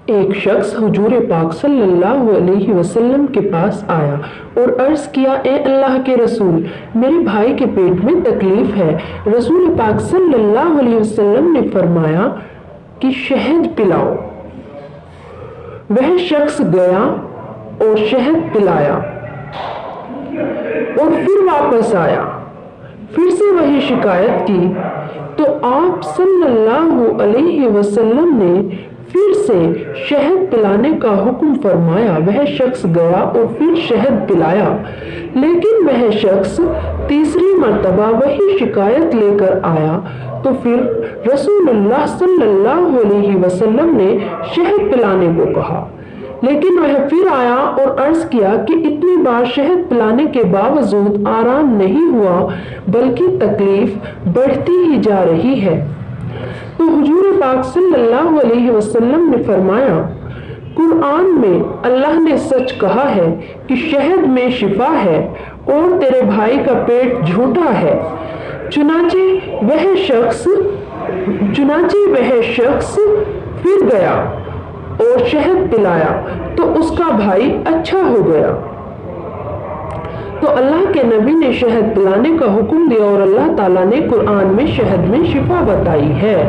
ایک شخص حضور پاک صلی اللہ علیہ وسلم کے پاس آیا اور عرض کیا، اے اللہ کے رسول، میرے بھائی کے پیٹ میں تکلیف ہے۔ رسول پاک صلی اللہ علیہ وسلم نے فرمایا کہ شہد پلاؤ۔ وہ شخص گیا اور شہد پلایا اور پھر واپس آیا، پھر سے وہی شکایت کی تو آپ صلی اللہ علیہ وسلم نے پھر سے شہد پلانے کا حکم فرمایا۔ وہ شخص گیا اور پھر شہد پلایا، لیکن وہ شخص تیسری مرتبہ وہی شکایت لے کر آیا تو پھر رسول اللہ صلی اللہ علیہ وسلم نے شہد پلانے کو کہا، لیکن وہ پھر آیا اور عرض کیا کہ اتنی بار شہد پلانے کے باوجود آرام نہیں ہوا بلکہ تکلیف بڑھتی ہی جا رہی ہے۔ تو حضور پاک صلی اللہ علیہ وسلم نے فرمایا، قرآن میں اللہ نے سچ کہا ہے کہ شہد میں شفا ہے اور تیرے بھائی کا پیٹ جھوٹا ہے۔ چنانچہ وہ شخص پھر گیا اور شہد پلایا تو اس کا بھائی اچھا ہو گیا۔ تو اللہ کے نبی نے شہد پلانے کا حکم دیا اور اللہ تعالیٰ نے قرآن میں شہد میں شفا بتائی ہے۔